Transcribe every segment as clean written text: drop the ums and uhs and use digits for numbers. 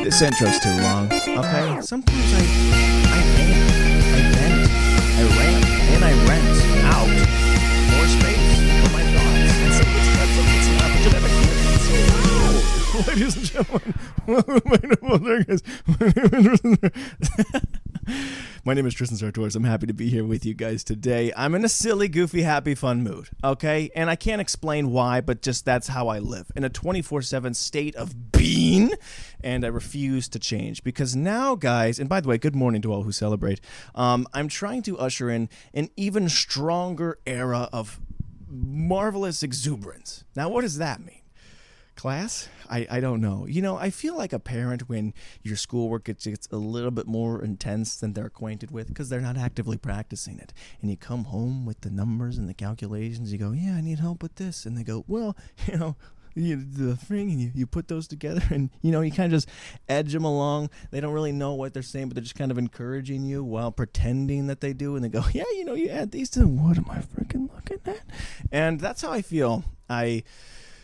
This intro's too long, okay? Sometimes I vent, I rant, and I rent out more space for my thoughts. And so it's not ladies and gentlemen, my name is Tristan Sartoris. I'm happy to be here with you guys today. I'm in a silly, goofy, happy, fun mood, okay? And I can't explain why, but just that's how I live, in a 24/7 state of being, and I refuse to change. Because now, guys, and by the way, good morning to all who celebrate, I'm trying to usher in an even stronger era of marvelous exuberance. Now, what does that mean? Class? I don't know. You know, I feel like a parent when your schoolwork gets a little bit more intense than they're acquainted with because they're not actively practicing it. And you come home with the numbers and the calculations. You go, yeah, I need help with this. And they go, well, you know, the thing, and you put those together and, you know, you kind of just edge them along. They don't really know what they're saying, but they're just kind of encouraging you while pretending that they do. And they go, yeah, you know, you add these to what am I freaking looking at? And that's how I feel. I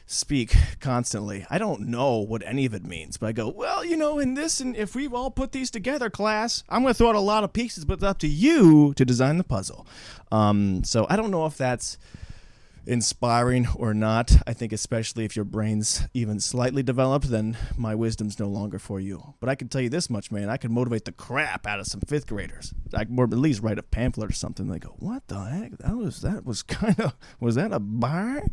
speak constantly. I don't know what any of it means, but I go, well, you know, in this, and if we've all put these together, class, I'm going to throw out a lot of pieces, but it's up to you to design the puzzle. So I don't know if that's inspiring or not. I think especially if your brain's even slightly developed, then my wisdom's no longer for you. But I can tell you this much, man, I can motivate the crap out of some fifth graders. I can at least write a pamphlet or something. They go, what the heck? Was that a bar?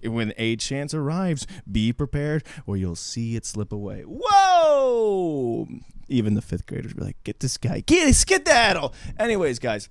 When a chance arrives, be prepared or you'll see it slip away. Whoa! Even the fifth graders be like, get this guy, skedaddle. Anyways, guys,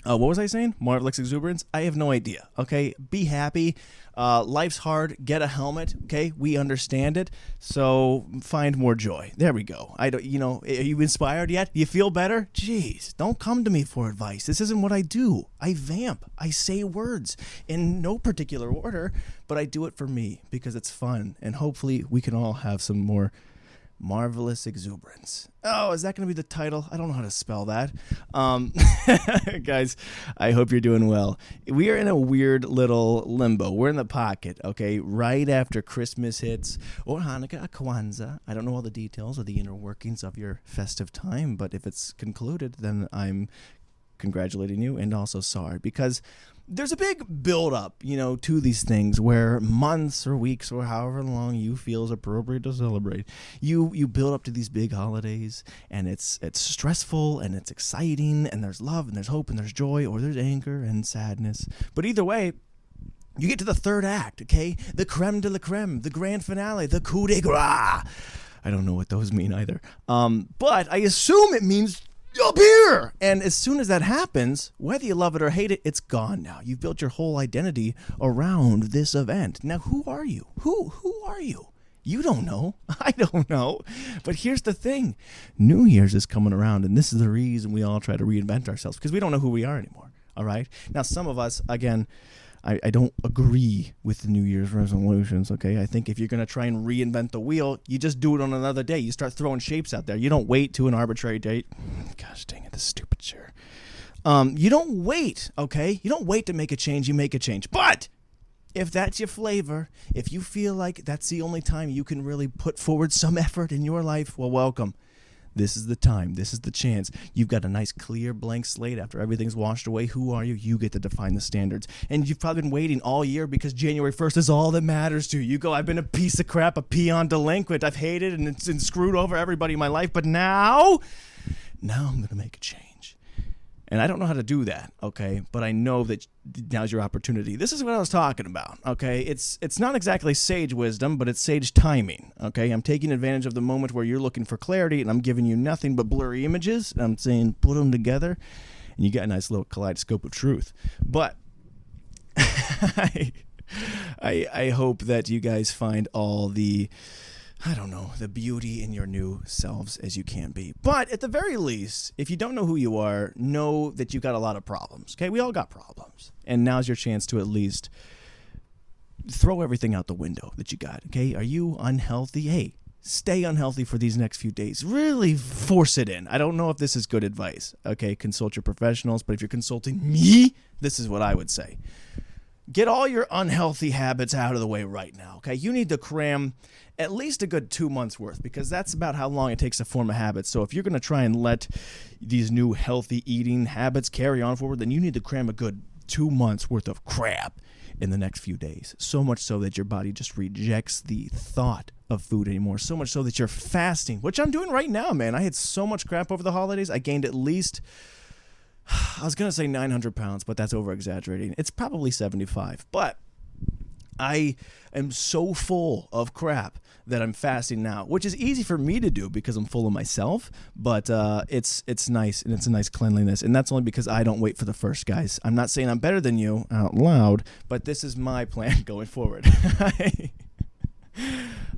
what was I saying? Marvelous exuberance? I have no idea, okay? Be happy. Life's hard. Get a helmet, okay? We understand it. So find more joy. There we go. Are you inspired yet? You feel better? Jeez, don't come to me for advice. This isn't what I do. I vamp. I say words in no particular order, but I do it for me because it's fun. And hopefully we can all have some more marvelous exuberance. Oh, is that going to be the title? I don't know how to spell that. Guys, I hope you're doing well. We are in a weird little limbo. We're in the pocket, okay? Right after Christmas hits, or Hanukkah, Kwanzaa. I don't know all the details of the inner workings of your festive time, but if it's concluded, then I'm congratulating you and also sorry, because there's a big build-up, you know, to these things where months or weeks or however long you feel is appropriate to celebrate, you build up to these big holidays, and it's stressful and it's exciting, and there's love and there's hope and there's joy, or there's anger and sadness. But either way, you get to the third act, okay? The creme de la creme, the grand finale, the coup de grace. I don't know what those mean either. But I assume it means up here. And as soon as that happens, whether you love it or hate it, it's gone now. You've built your whole identity around this event. Now, who are you? Who are you? You don't know. I don't know. But here's the thing. New Year's is coming around, and this is the reason we all try to reinvent ourselves, because we don't know who we are anymore. All right? Now, some of us, again, I don't agree with the New Year's resolutions, okay? I think if you're going to try and reinvent the wheel, you just do it on another day. You start throwing shapes out there. You don't wait to an arbitrary date. Gosh dang it, this stupid chair. You don't wait, okay? You don't wait to make a change. You make a change. But if that's your flavor, if you feel like that's the only time you can really put forward some effort in your life, well, welcome. This is the time. This is the chance. You've got a nice, clear, blank slate after everything's washed away. Who are you? You get to define the standards. And you've probably been waiting all year because January 1st is all that matters to you. You go, I've been a piece of crap, a peon delinquent. I've hated and screwed over everybody in my life. But now I'm going to make a change. And I don't know how to do that, okay? But I know that now's your opportunity. This is what I was talking about, okay? It's not exactly sage wisdom, but it's sage timing, okay? I'm taking advantage of the moment where you're looking for clarity, and I'm giving you nothing but blurry images. And I'm saying put them together, and you got a nice little kaleidoscope of truth. But I hope that you guys find all the beauty in your new selves as you can be. But at the very least, if you don't know who you are, know that you've got a lot of problems, okay? We all got problems. And now's your chance to at least throw everything out the window that you got, okay? Are you unhealthy? Hey, stay unhealthy for these next few days. Really force it in. I don't know if this is good advice, okay? Consult your professionals, but if you're consulting me, this is what I would say. get all your unhealthy habits out of the way right now, okay? You need to cram at least a good 2 months worth, because that's about how long it takes to form a habit. So if you're going to try and let these new healthy eating habits carry on forward, then you need to cram a good 2 months worth of crap in the next few days. So much so that your body just rejects the thought of food anymore. So much so that you're fasting, which I'm doing right now, man. I had so much crap over the holidays. I gained at least, I was going to say 900 pounds, but that's over-exaggerating. It's probably 75. But I am so full of crap that I'm fasting now, which is easy for me to do because I'm full of myself, but it's nice, and it's a nice cleanliness, and that's only because I don't wait for the first, guys. I'm not saying I'm better than you out loud, but this is my plan going forward.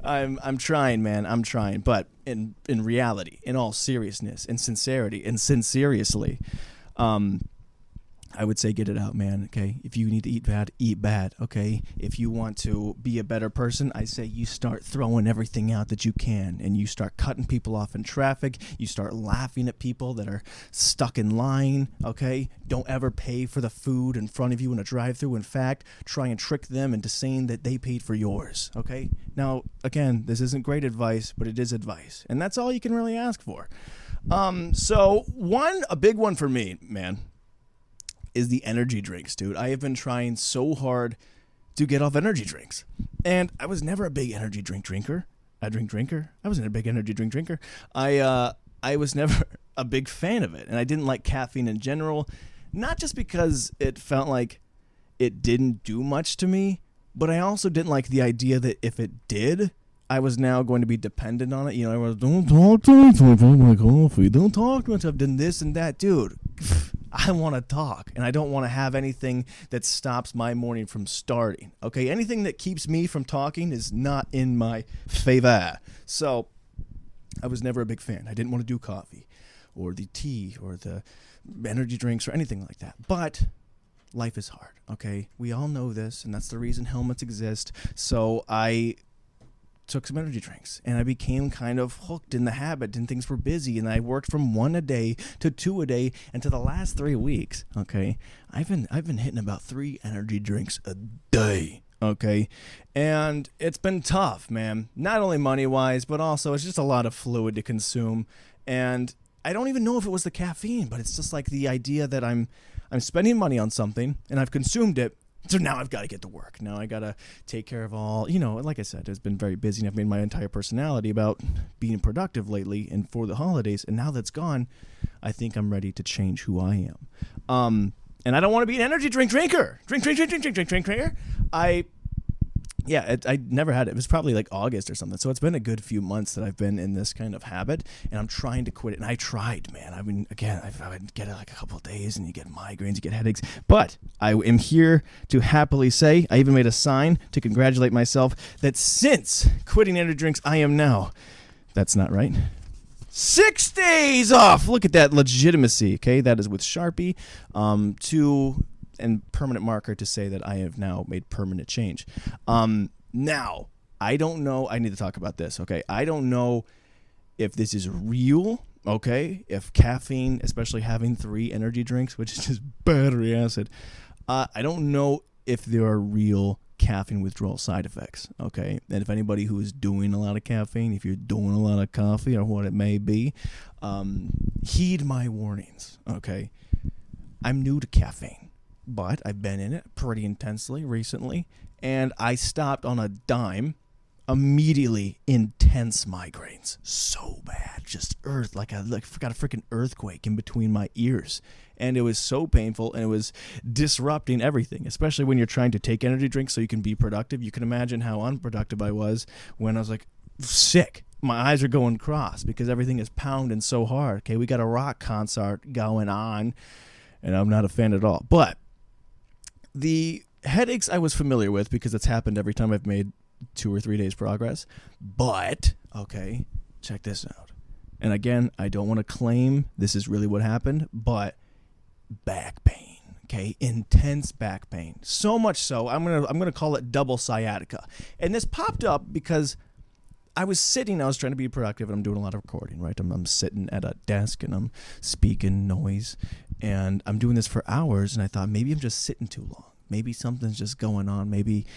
I'm trying, man. I'm trying, but in reality, in all seriousness, in sincerity, and sinceriously, I would say get it out, man, okay? If you need to eat bad, okay? If you want to be a better person, I say you start throwing everything out that you can, and you start cutting people off in traffic. You start laughing at people that are stuck in line, okay? Don't ever pay for the food in front of you in a drive-thru. In fact, try and trick them into saying that they paid for yours, okay? Now, again, this isn't great advice, but it is advice, and that's all you can really ask for. So a big one for me, man, is the energy drinks, dude. I have been trying so hard to get off energy drinks. And I was never a big energy drink drinker. I wasn't a big energy drink drinker. I was never a big fan of it. And I didn't like caffeine in general. Not just because it felt like it didn't do much to me, but I also didn't like the idea that if it did, I was now going to be dependent on it. You know, I was, don't talk to me till I drink my coffee. Don't talk to me until I've done this and that. Dude, I want to talk, and I don't want to have anything that stops my morning from starting. Okay, anything that keeps me from talking is not in my favor. So I was never a big fan. I didn't want to do coffee or the tea or the energy drinks or anything like that. But life is hard, okay? We all know this, and that's the reason helmets exist. So I took some energy drinks, and I became kind of hooked in the habit, and things were busy, and I worked from 1 a day to 2 a day, and to the last 3 weeks, okay, I've been hitting about 3 energy drinks a day, okay, and it's been tough, man, not only money-wise, but also it's just a lot of fluid to consume, and I don't even know if it was the caffeine, but it's just like the idea that I'm spending money on something, and I've consumed it. So now I've got to get to work. Now I got to take care of all, like I said, it's been very busy, and I've made my entire personality about being productive lately and for the holidays. And now that's gone, I think I'm ready to change who I am. And I don't want to be an energy drink drinker. Drinker. I never had it. It was probably like August or something. So it's been a good few months that I've been in this kind of habit, and I'm trying to quit it. And I tried, man. I mean, again, I would get it like a couple of days, and you get migraines, you get headaches. But I am here to happily say, I even made a sign to congratulate myself that since quitting energy drinks, I am now, that's not right, 6 days off. Look at that legitimacy, okay? That is with Sharpie, and permanent marker to say that I have now made permanent change. Now, I don't know. I need to talk about this, okay? I don't know if this is real, okay? If caffeine, especially having 3 energy drinks, which is just battery acid, I don't know if there are real caffeine withdrawal side effects, okay? And if anybody who is doing a lot of caffeine, if you're doing a lot of coffee or what it may be, heed my warnings, okay? I'm new to caffeine, but I've been in it pretty intensely recently, and I stopped on a dime. Immediately, intense migraines, so bad, just like I got a freaking earthquake in between my ears, and it was so painful, and it was disrupting everything, especially when you're trying to take energy drinks so you can be productive. You can imagine how unproductive I was when I was like sick. My eyes are going cross because everything is pounding so hard. Okay, we got a rock concert going on, and I'm not a fan at all. But the headaches I was familiar with because it's happened every time I've made 2 or 3 days progress. But, okay, check this out. And again, I don't want to claim this is really what happened, but back pain, okay? Intense back pain. So much so, I'm gonna call it double sciatica. And this popped up because I was trying to be productive, and I'm doing a lot of recording, right? I'm sitting at a desk, and I'm speaking noise, and I'm doing this for hours, and I thought maybe I'm just sitting too long. maybe something's just going on. Maybe,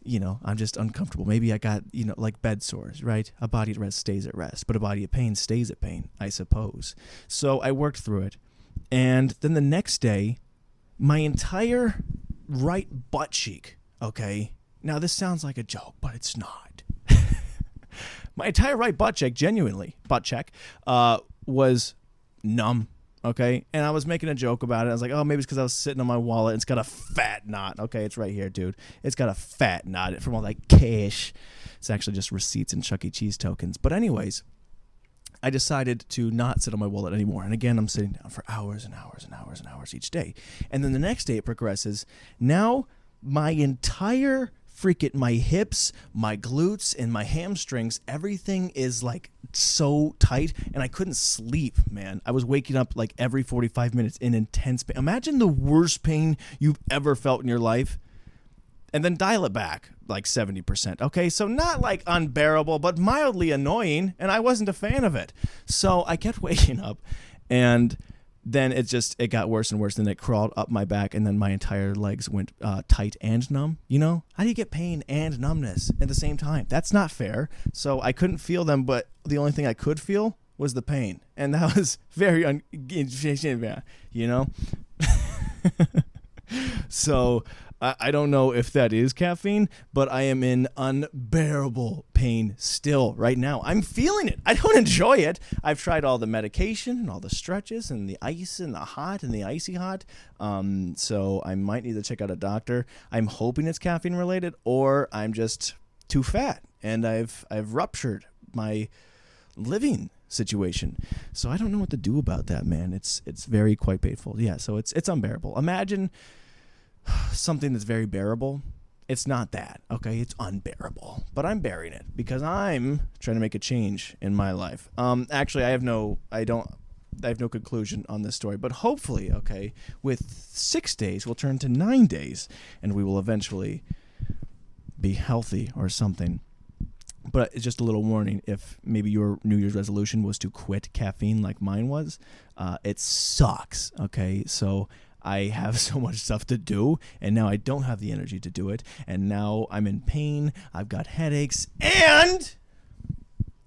I'm just uncomfortable. Maybe I got, like bed sores, right? A body at rest stays at rest, but a body at pain stays at pain, I suppose. So I worked through it. And then the next day, my entire right butt cheek, okay? Now, this sounds like a joke, but it's not. My entire right butt cheek, genuinely, was numb, okay? And I was making a joke about it. I was like, oh, maybe it's because I was sitting on my wallet. It's got a fat knot. Okay, it's right here, dude. It's got a fat knot from all that cash. It's actually just receipts and Chuck E. Cheese tokens. But anyways, I decided to not sit on my wallet anymore. And again, I'm sitting down for hours and hours and hours and hours each day. And then the next day it progresses. Now my entire my hips, my glutes, and my hamstrings, everything is like so tight, and I couldn't sleep, man. I was waking up like every 45 minutes in intense pain. Imagine the worst pain you've ever felt in your life, and then dial it back like 70%. Okay, so not like unbearable, but mildly annoying, and I wasn't a fan of it. So I kept waking up, and then it got worse and worse, and it crawled up my back, and then my entire legs went tight and numb. How do you get pain and numbness at the same time? That's not fair. So I couldn't feel them, but the only thing I could feel was the pain, and that was very So I don't know if that is caffeine, but I am in unbearable pain still right now. I'm feeling it. I don't enjoy it. I've tried all the medication and all the stretches and the ice and the hot and the icy hot. So I might need to check out a doctor. I'm hoping it's caffeine related, or I'm just too fat and I've ruptured my living situation. So I don't know what to do about that, man. It's very quite painful. Yeah, so it's unbearable. Imagine something that's very bearable. It's not that, okay? It's unbearable. But I'm bearing it because I'm trying to make a change in my life. Actually, I have no conclusion on this story, but hopefully, okay, with 6 days, we'll turn to 9 days, and we will eventually be healthy or something. But it's just a little warning, if maybe your New Year's resolution was to quit caffeine like mine was, it sucks, okay? So I have so much stuff to do, and now I don't have the energy to do it, and now I'm in pain, I've got headaches, and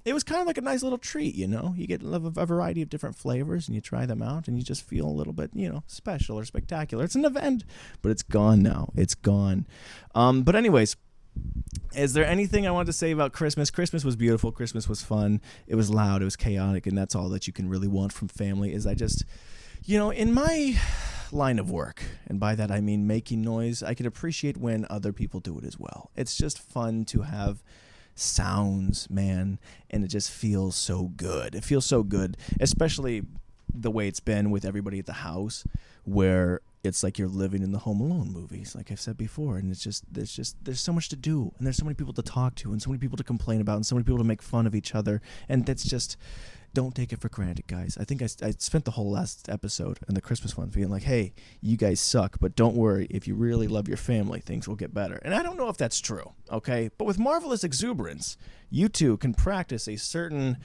it was kind of like a nice little treat, You get a variety of different flavors, and you try them out, and you just feel a little bit, special or spectacular. It's an event, but it's gone now. It's gone. But anyways, is there anything I wanted to say about Christmas? Christmas was beautiful. Christmas was fun. It was loud. It was chaotic, and that's all that you can really want from family. Is I just, in my line of work, and by that I mean making noise, I can appreciate when other people do it as well. It's just fun to have sounds, man, and it just feels so good. It feels so good, especially the way it's been with everybody at the house, where it's like you're living in the Home Alone movies, like I've said before, and it's just there's so much to do, and there's so many people to talk to, and so many people to complain about, and so many people to make fun of each other, and that's just, don't take it for granted, guys. I think I spent the whole last episode and the Christmas one being like, hey, you guys suck, but don't worry, if you really love your family, things will get better. And I don't know if that's true, okay? But with marvelous exuberance, you too can practice a certain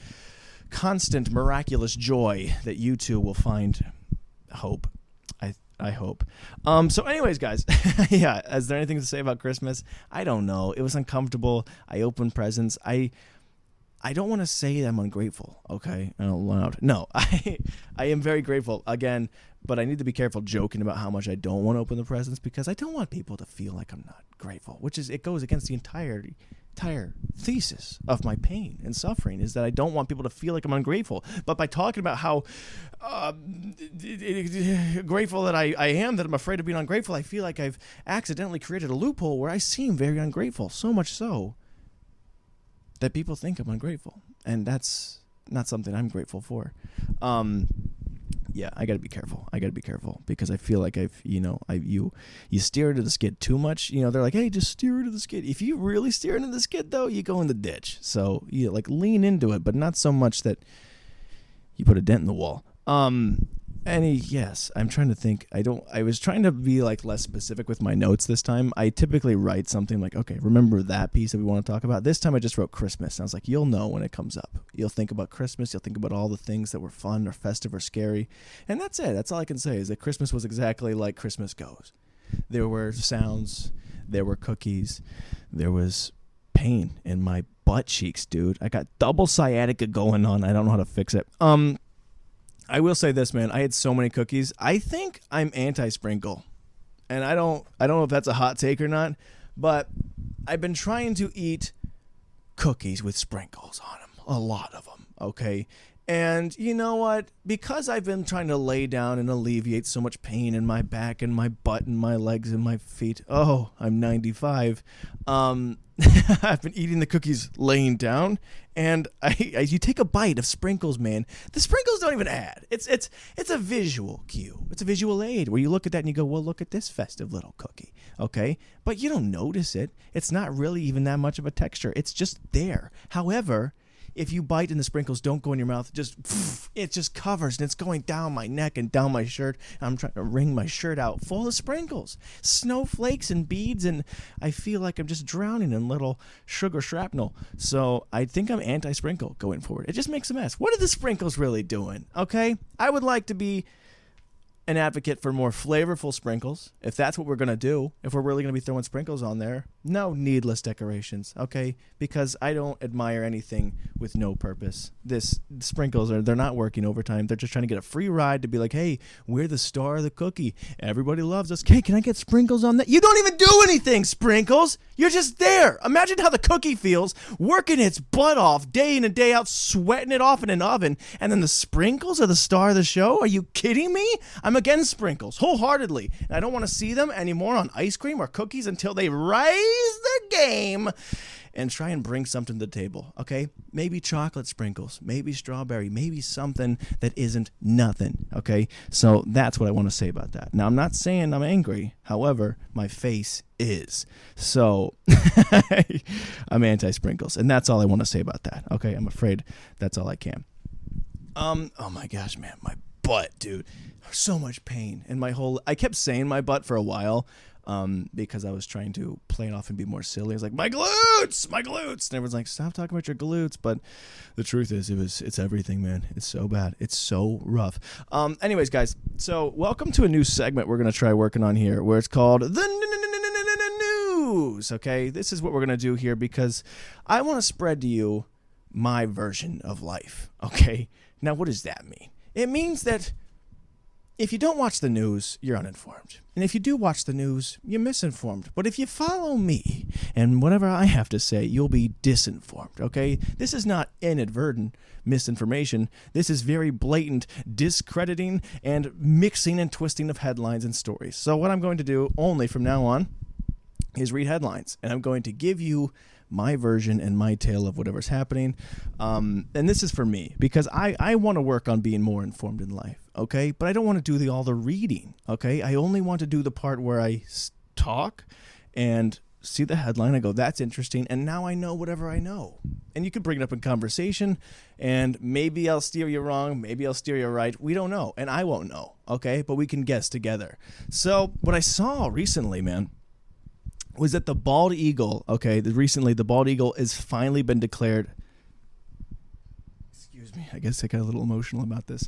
constant miraculous joy that you too will find hope. I hope. So anyways, guys, yeah, is there anything to say about Christmas? I don't know. It was uncomfortable. I opened presents. I don't want to say I'm ungrateful, okay? Out loud. No, I am very grateful, again, but I need to be careful joking about how much I don't want to open the presents, because I don't want people to feel like I'm not grateful, it goes against the entire thesis of my pain and suffering, is that I don't want people to feel like I'm ungrateful. But by talking about how grateful that I am, that I'm afraid of being ungrateful, I feel like I've accidentally created a loophole where I seem very ungrateful, so much so that people think I'm ungrateful, and that's not something I'm grateful for. Yeah, I gotta be careful. Because I feel like you steer into the skid too much. They're like, hey, just steer into the skid. If you really steer into the skid, though, you go in the ditch. So you lean into it, but not so much that you put a dent in the wall. Yes, I'm trying to think. I was trying to be less specific with my notes this time. I typically write something like, okay, remember that piece that we want to talk about. This time I just wrote Christmas. I was like, you'll know when it comes up. You'll think about Christmas. You'll think about all the things that were fun or festive or scary. And that's it. That's all I can say, is that Christmas was exactly like Christmas goes. There were sounds, there were cookies, there was pain in my butt cheeks, dude. I got double sciatica going on. I don't know how to fix it. I will say this, man. I had so many cookies. I think I'm anti-sprinkle. And I don't know if that's a hot take or not, but I've been trying to eat cookies with sprinkles on them. A lot of them, okay? And you know what? Because I've been trying to lay down and alleviate so much pain in my back and my butt and my legs and my feet. Oh, I'm 95. I've been eating the cookies laying down, and you take a bite of sprinkles, man. The sprinkles don't even add. It's a visual cue. It's a visual aid where you look at that and you go, well, look at this festive little cookie, okay? But you don't notice it. It's not really even that much of a texture. It's just there. However, if you bite and the sprinkles don't go in your mouth, it just covers, and it's going down my neck and down my shirt. I'm trying to wring my shirt out full of sprinkles, snowflakes and beads, and I feel like I'm just drowning in little sugar shrapnel. So I think I'm anti-sprinkle going forward. It just makes a mess. What are the sprinkles really doing? Okay, I would like to be an advocate for more flavorful sprinkles, if that's what we're going to do, if we're really going to be throwing sprinkles on there. No needless decorations, okay? Because I don't admire anything with no purpose. Sprinkles, they're not working overtime. They're just trying to get a free ride to be like, hey, we're the star of the cookie. Everybody loves us. Hey, can I get sprinkles on that? You don't even do anything, sprinkles. You're just there. Imagine how the cookie feels, working its butt off day in and day out, sweating it off in an oven, and then the sprinkles are the star of the show? Are you kidding me? I'm against sprinkles wholeheartedly, and I don't want to see them anymore on ice cream or cookies until they rise the game and try and bring something to the table, okay? Maybe chocolate sprinkles, maybe strawberry, maybe something that isn't nothing, okay? So that's what I want to say about that. Now, I'm not saying I'm angry. However, my face is. So I'm anti-sprinkles, and that's all I want to say about that, okay? I'm afraid that's all I can. Oh my gosh, man, my butt, dude. So much pain. And I kept saying my butt for a while because I was trying to play it off and be more silly. I was like, my glutes! And everyone's like, stop talking about your glutes. But the truth is, it's everything, man. It's so bad. It's so rough. Anyways, guys, so welcome to a new segment we're going to try working on here where it's called The News. Okay, this is what we're going to do here because I want to spread to you my version of life. Okay, now what does that mean? It means that if you don't watch the news, you're uninformed. And if you do watch the news, you're misinformed. But if you follow me and whatever I have to say, you'll be disinformed, okay? This is not inadvertent misinformation. This is very blatant discrediting and mixing and twisting of headlines and stories. So what I'm going to do only from now on is read headlines. And I'm going to give you my version and my tale of whatever's happening. And this is for me because I want to work on being more informed in life, okay? But I don't want to do all the reading, okay? I only want to do the part where I talk and see the headline. I go, that's interesting. And now I know whatever I know. And you could bring it up in conversation and maybe I'll steer you wrong. Maybe I'll steer you right. We don't know. And I won't know, okay? But we can guess together. So what I saw recently, man, was that the bald eagle, okay, recently the bald eagle has finally been declared, excuse me, I guess I got a little emotional about this.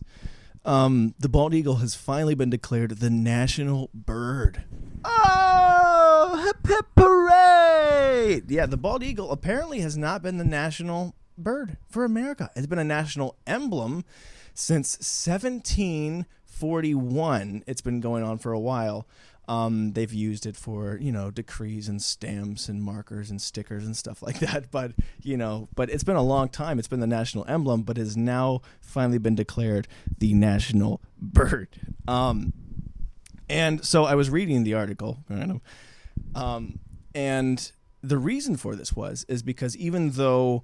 The bald eagle has finally been declared the national bird. Oh, hip hip hooray! Yeah, the bald eagle apparently has not been the national bird for America. It's been a national emblem since 1741. It's been going on for a while. They've used it for, decrees and stamps and markers and stickers and stuff like that. But it's been a long time. It's been the national emblem, but has now finally been declared the national bird. And so I was reading the article, and the reason for this is because even though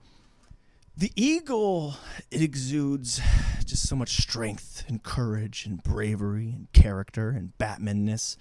the eagle, it exudes just so much strength and courage and bravery and character and Batmanness.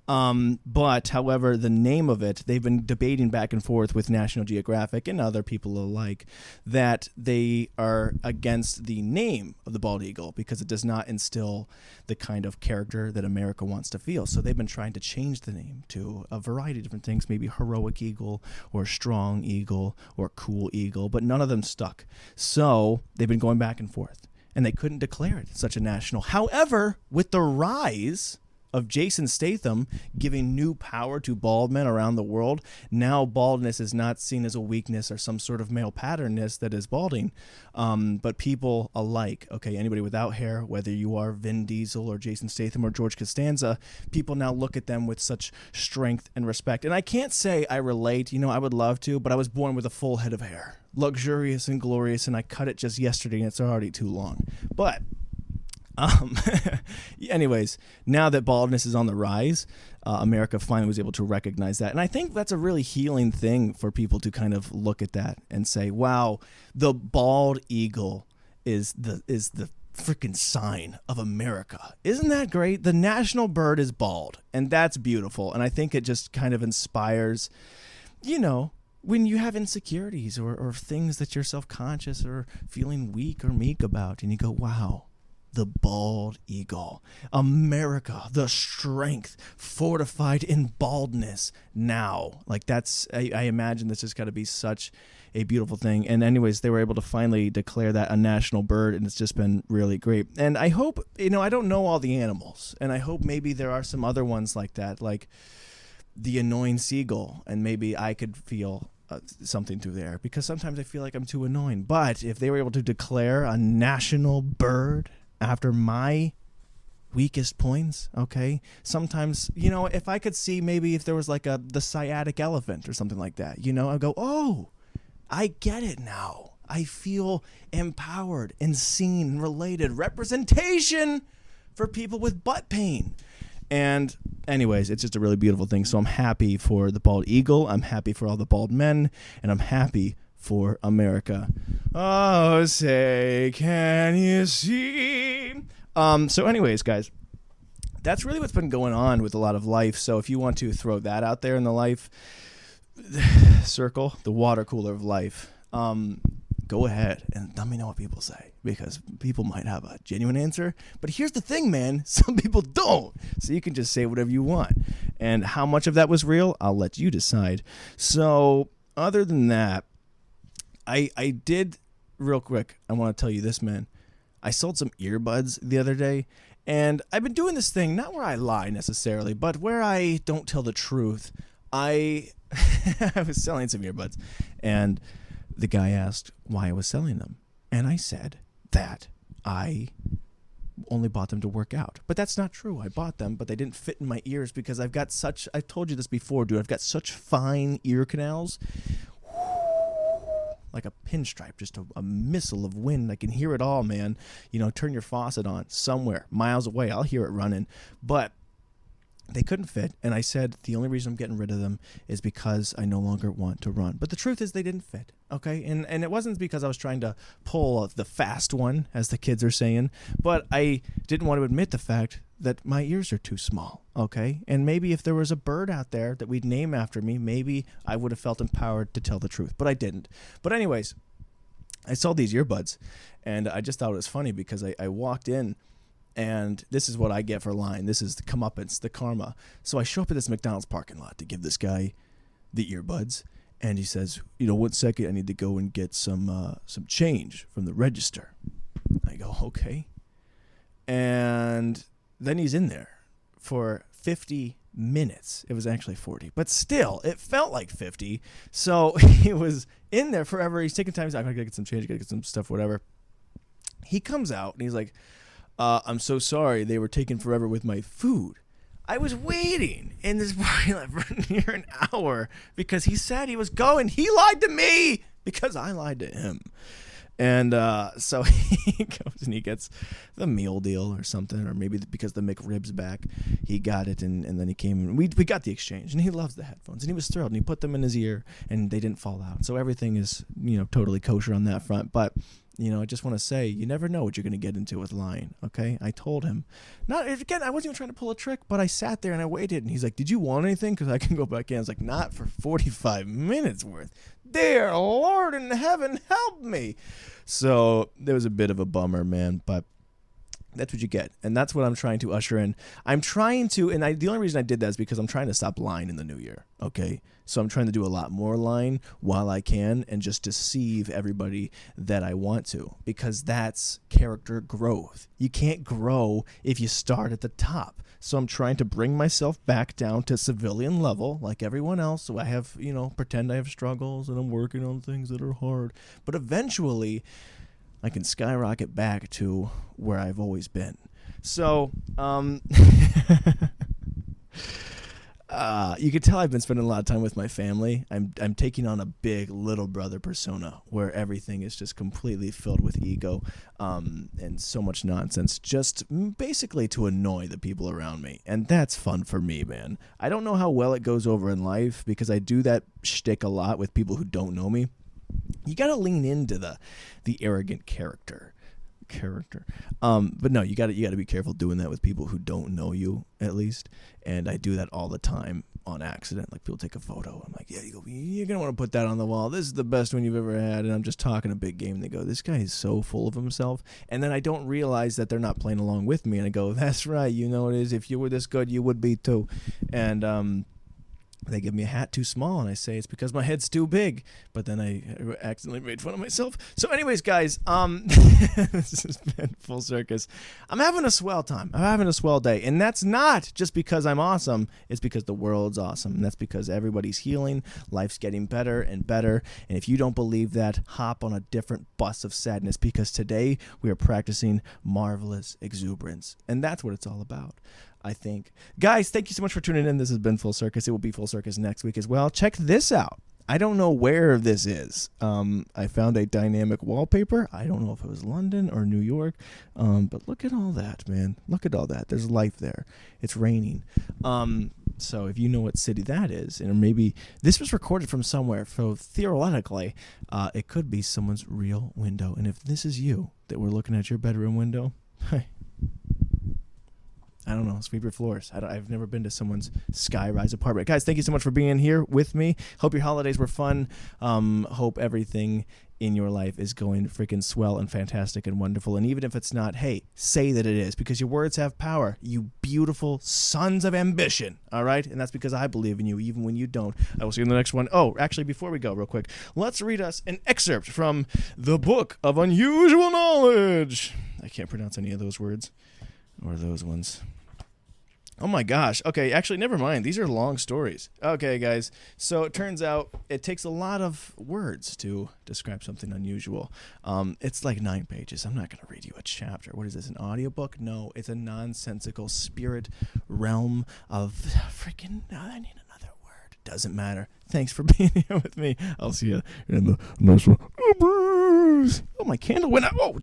But, however, the name of it, they've been debating back and forth with National Geographic and other people alike that they are against the name of the bald eagle because it does not instill the kind of character that America wants to feel. So they've been trying to change the name to a variety of different things, maybe heroic eagle or strong eagle or cool eagle, but none of them stuck. So they've been going back and forth, and they couldn't declare it such a national. However, with the rise of Jason Statham giving new power to bald men around the world. Now baldness is not seen as a weakness or some sort of male patternness that is balding, but people alike, okay, anybody without hair, whether you are Vin Diesel or Jason Statham or George Costanza, people now look at them with such strength and respect. And I can't say I relate, I would love to, but I was born with a full head of hair, luxurious and glorious, and I cut it just yesterday and it's already too long. But anyways, now that baldness is on the rise, America finally was able to recognize that. And I think that's a really healing thing for people to kind of look at that and say, wow, the bald eagle is the freaking sign of America. Isn't that great? The national bird is bald, and that's beautiful. And I think it just kind of inspires, when you have insecurities or things that you're self-conscious or feeling weak or meek about, and you go, wow, the bald eagle, America, the strength fortified in baldness now. Like that's, I imagine this has got to be such a beautiful thing. And anyways, they were able to finally declare that a national bird, and it's just been really great. And I hope, I don't know all the animals, and I hope maybe there are some other ones like that, like the annoying seagull, and maybe I could feel something through there, because sometimes I feel like I'm too annoying. But if they were able to declare a national bird after my weakest points, okay, sometimes, if I could see maybe if there was like the sciatic elephant or something like that, I'd go, oh, I get it now. I feel empowered and seen and related. Representation for people with butt pain. And anyways, it's just a really beautiful thing. So I'm happy for the bald eagle. I'm happy for all the bald men, and I'm happy for America. Oh, say, can you see? So anyways, guys, that's really what's been going on with a lot of life. So if you want to throw that out there in the life circle, the water cooler of life, go ahead and let me know what people say, because people might have a genuine answer. But here's the thing, man. Some people don't. So you can just say whatever you want. And how much of that was real, I'll let you decide. So other than that, I did, real quick, I want to tell you this, man. I sold some earbuds the other day, and I've been doing this thing, not where I lie necessarily, but where I don't tell the truth. I was selling some earbuds, and the guy asked why I was selling them. And I said that I only bought them to work out. But that's not true. I bought them, but they didn't fit in my ears because I've told you this before, dude, I've got such fine ear canals. Like a pinstripe, just a missile of wind. I can hear it all, man. Turn your faucet on somewhere, miles away. I'll hear it running. But they couldn't fit, and I said the only reason I'm getting rid of them is because I no longer want to run. But the truth is they didn't fit, okay? And it wasn't because I was trying to pull the fast one, as the kids are saying, but I didn't want to admit the fact that my ears are too small, okay? And maybe if there was a bird out there that we'd name after me, maybe I would have felt empowered to tell the truth, but I didn't. But anyways, I sold these earbuds, and I just thought it was funny because I walked in, and this is what I get for lying. This is the comeuppance, the karma. So I show up at this McDonald's parking lot to give this guy the earbuds, and he says, 1 second, I need to go and get some change from the register. I go, okay. And then he's in there for 50 minutes. It was actually 40, but still, it felt like 50. So he was in there forever. He's taking time. He's like, I gotta get some change, I gotta get some stuff, whatever. He comes out, and he's like, I'm so sorry, they were taking forever with my food. I was waiting in this parking lot for near an hour because he said he was going. He lied to me because I lied to him. And so he goes and he gets the meal deal or something, or maybe because the McRib's back, he got it, and then he came and we got the exchange, and he loves the headphones, and he was thrilled, and he put them in his ear, and they didn't fall out. So everything is, totally kosher on that front. But I just want to say, you never know what you're going to get into with lying, okay? I told him. I wasn't even trying to pull a trick, but I sat there and I waited, and he's like, did you want anything? Because I can go back in. I was like, not for 45 minutes worth. Dear Lord in heaven, help me. So there was a bit of a bummer, man, but That's what you get. And that's what I'm trying to usher in. I'm trying to, and the only reason I did that is because I'm trying to stop lying in the new year. Okay. So I'm trying to do a lot more lying while I can and just deceive everybody that I want to, because that's character growth. You can't grow if you start at the top. So I'm trying to bring myself back down to civilian level like everyone else. So I have, pretend I have struggles and I'm working on things that are hard. But eventually I can skyrocket back to where I've always been. So, you can tell I've been spending a lot of time with my family. I'm taking on a big little brother persona where everything is just completely filled with ego, and so much nonsense, just basically to annoy the people around me. And that's fun for me, man. I don't know how well it goes over in life because I do that shtick a lot with people who don't know me. You got to lean into the arrogant character. But no, you got to be careful doing that with people who don't know you, at least. And I do that all the time on accident. Like, people take a photo. I'm like, yeah, you're going to want to put that on the wall. This is the best one you've ever had. And I'm just talking a big game. And they go, this guy is so full of himself. And then I don't realize that they're not playing along with me. And I go, that's right. You know it is. If you were this good, you would be too. And, they give me a hat too small, and I say it's because my head's too big. But then I accidentally made fun of myself. So anyways, guys, this has been Full Circus. I'm having a swell time. I'm having a swell day. And that's not just because I'm awesome. It's because the world's awesome. And that's because everybody's healing. Life's getting better and better. And if you don't believe that, hop on a different bus of sadness, because today we are practicing marvelous exuberance. And that's what it's all about, I think. Guys, thank you so much for tuning in. This has been Full Circus. It will be Full Circus next week as well. Check this out. I don't know where this is. I found a dynamic wallpaper. I don't know if it was London or New York. But look at all that, man. Look at all that. There's life there. It's raining. So if you know what city that is, and maybe this was recorded from somewhere, so theoretically, it could be someone's real window. And if this is you that we're looking at your bedroom window, I don't know, sweep your floors. I've never been to someone's sky-rise apartment. Guys, thank you so much for being here with me. Hope your holidays were fun. Hope everything in your life is going freaking swell and fantastic and wonderful. And even if it's not, hey, say that it is, because your words have power, you beautiful sons of ambition, all right? And that's because I believe in you, even when you don't. I will see you in the next one. Oh, actually, before we go, real quick, let's read us an excerpt from the Book of Unusual Knowledge. I can't pronounce any of those words or those ones. Oh my gosh. Okay, actually, never mind. These are long stories. Okay, guys. So it turns out it takes a lot of words to describe something unusual. It's like 9 pages. I'm not going to read you a chapter. What is this, an audiobook? No, it's a nonsensical spirit realm of freaking... I need another word. Doesn't matter. Thanks for being here with me. I'll see you in the next one. Oh, my candle went out. Oh.